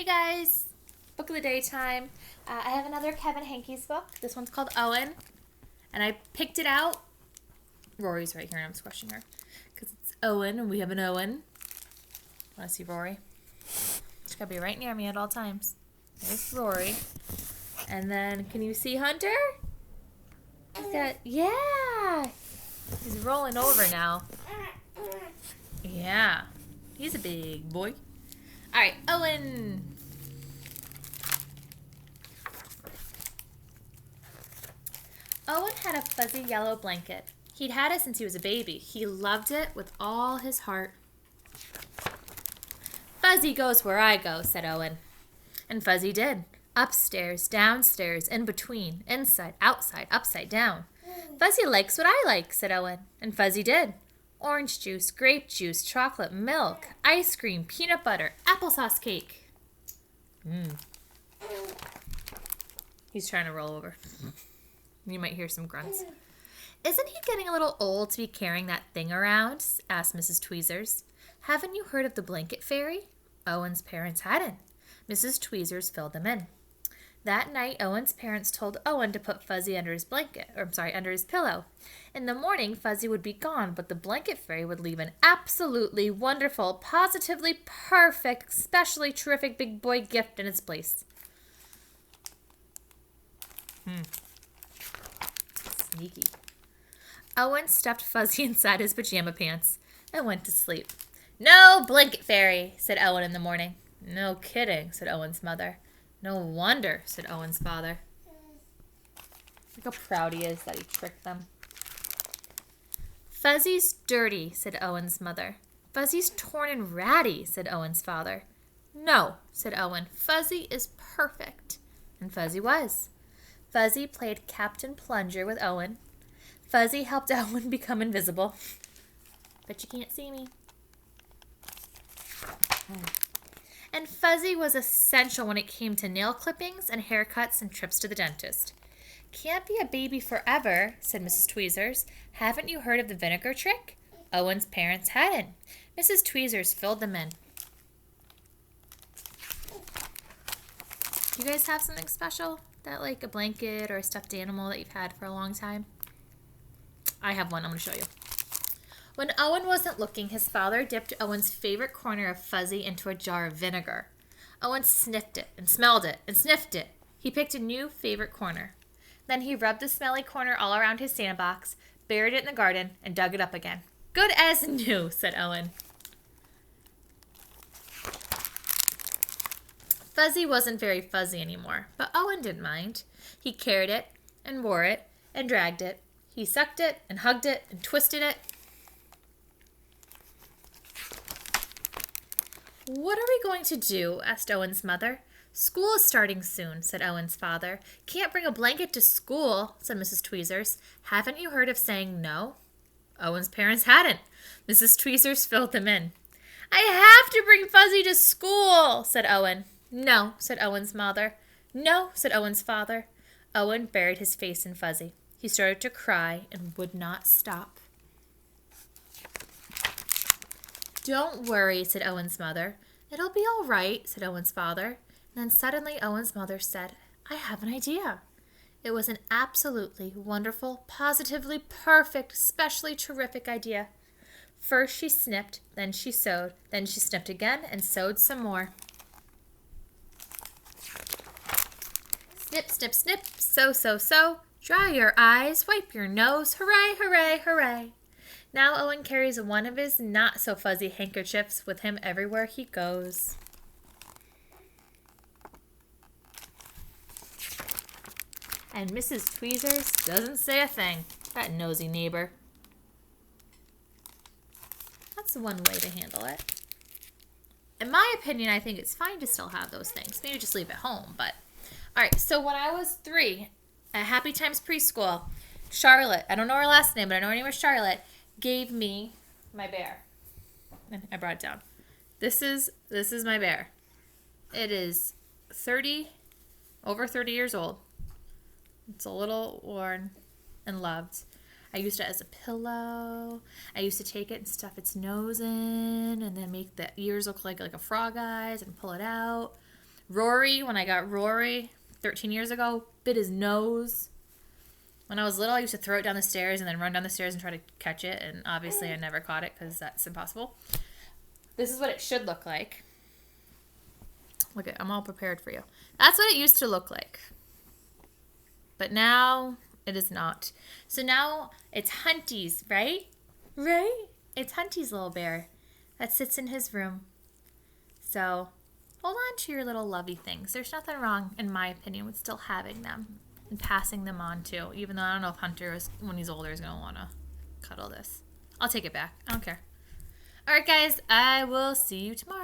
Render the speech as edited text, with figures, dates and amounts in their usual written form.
Hey guys, book of the day time. I have another Kevin Hankey's book. This one's called Owen, and I picked it out. Rory's right here, and I'm squishing her because it's Owen, and we have an Owen. Want to see Rory? She's gotta be right near me at all times. There's Rory, and then can you see Hunter? Yeah, he's rolling over now. Yeah, he's a big boy. All right, Owen. Owen had a fuzzy yellow blanket. He'd had it since he was a baby. He loved it with all his heart. Fuzzy goes where I go, said Owen. And Fuzzy did. Upstairs, downstairs, in between, inside, outside, upside down. Fuzzy likes what I like, said Owen. And Fuzzy did. Orange juice, grape juice, chocolate milk, ice cream, peanut butter, applesauce cake. He's trying to roll over. You might hear some grunts. Isn't he getting a little old to be carrying that thing around? Asked Mrs. Tweezers. Haven't you heard of the blanket fairy? Owen's parents hadn't. Mrs. Tweezers filled them in. That night, Owen's parents told Owen to put Fuzzy under his under his pillow. In the morning, Fuzzy would be gone, but the blanket fairy would leave an absolutely wonderful, positively perfect, especially terrific big boy gift in its place. Sneaky. Owen stuffed Fuzzy inside his pajama pants and went to sleep. No blanket fairy, said Owen in the morning. No kidding, said Owen's mother. No wonder, said Owen's father. Look how proud he is that he tricked them. Fuzzy's dirty, said Owen's mother. Fuzzy's torn and ratty, said Owen's father. No, said Owen. Fuzzy is perfect. And Fuzzy was. Fuzzy played Captain Plunger with Owen. Fuzzy helped Owen become invisible. But you can't see me. And Fuzzy was essential when it came to nail clippings and haircuts and trips to the dentist. Can't be a baby forever, said Mrs. Tweezers. Haven't you heard of the vinegar trick? Owen's parents hadn't. Mrs. Tweezers filled them in. Do you guys have something special? That like a blanket or a stuffed animal that you've had for a long time? I have one. I'm going to show you. When Owen wasn't looking, his father dipped Owen's favorite corner of Fuzzy into a jar of vinegar. Owen sniffed it and smelled it and sniffed it. He picked a new favorite corner. Then he rubbed the smelly corner all around his sandbox, buried it in the garden, and dug it up again. Good as new, said Owen. Fuzzy wasn't very fuzzy anymore, but Owen didn't mind. He carried it and wore it and dragged it. He sucked it and hugged it and twisted it. What are we going to do? Asked Owen's mother. School is starting soon, said Owen's father. Can't bring a blanket to school, said Mrs. Tweezers. Haven't you heard of saying no? Owen's parents hadn't. Mrs. Tweezers filled them in. I have to bring Fuzzy to school, said Owen. No, said Owen's mother. No, said Owen's father. Owen buried his face in Fuzzy. He started to cry and would not stop. Don't worry, said Owen's mother. It'll be all right, said Owen's father. And then suddenly Owen's mother said, I have an idea. It was an absolutely wonderful, positively perfect, especially terrific idea. First she snipped, then she sewed, then she snipped again and sewed some more. Snip, snip, snip, sew, sew, sew. Dry your eyes, wipe your nose. Hooray, hooray, hooray. Now Owen carries one of his not-so-fuzzy handkerchiefs with him everywhere he goes. And Mrs. Tweezers doesn't say a thing. That nosy neighbor. That's one way to handle it. In my opinion, I think it's fine to still have those things. Maybe just leave it home, but... Alright, so when I was 3, at Happy Times Preschool, Charlotte, I don't know her last name, but I know her name was Charlotte, gave me my bear. I brought it down. This is my bear. It is over 30 years old. It's a little worn and loved. I used it as a pillow. I used to take it and stuff its nose in and then make the ears look like a frog eyes and pull it out. Rory, when I got Rory 13 years ago, bit his nose. When I was little, I used to throw it down the stairs and then run down the stairs and try to catch it. And obviously, I never caught it because that's impossible. This is what it should look like. Look at, I'm all prepared for you. That's what it used to look like. But now it is not. So now it's Hunty's, right? Right? It's Hunty's little bear that sits in his room. So hold on to your little lovey things. There's nothing wrong, in my opinion, with still having them and passing them on too. Even though I don't know if Hunter, when he's older, is going to want to cuddle this. I'll take it back. I don't care. All right, guys. I will see you tomorrow.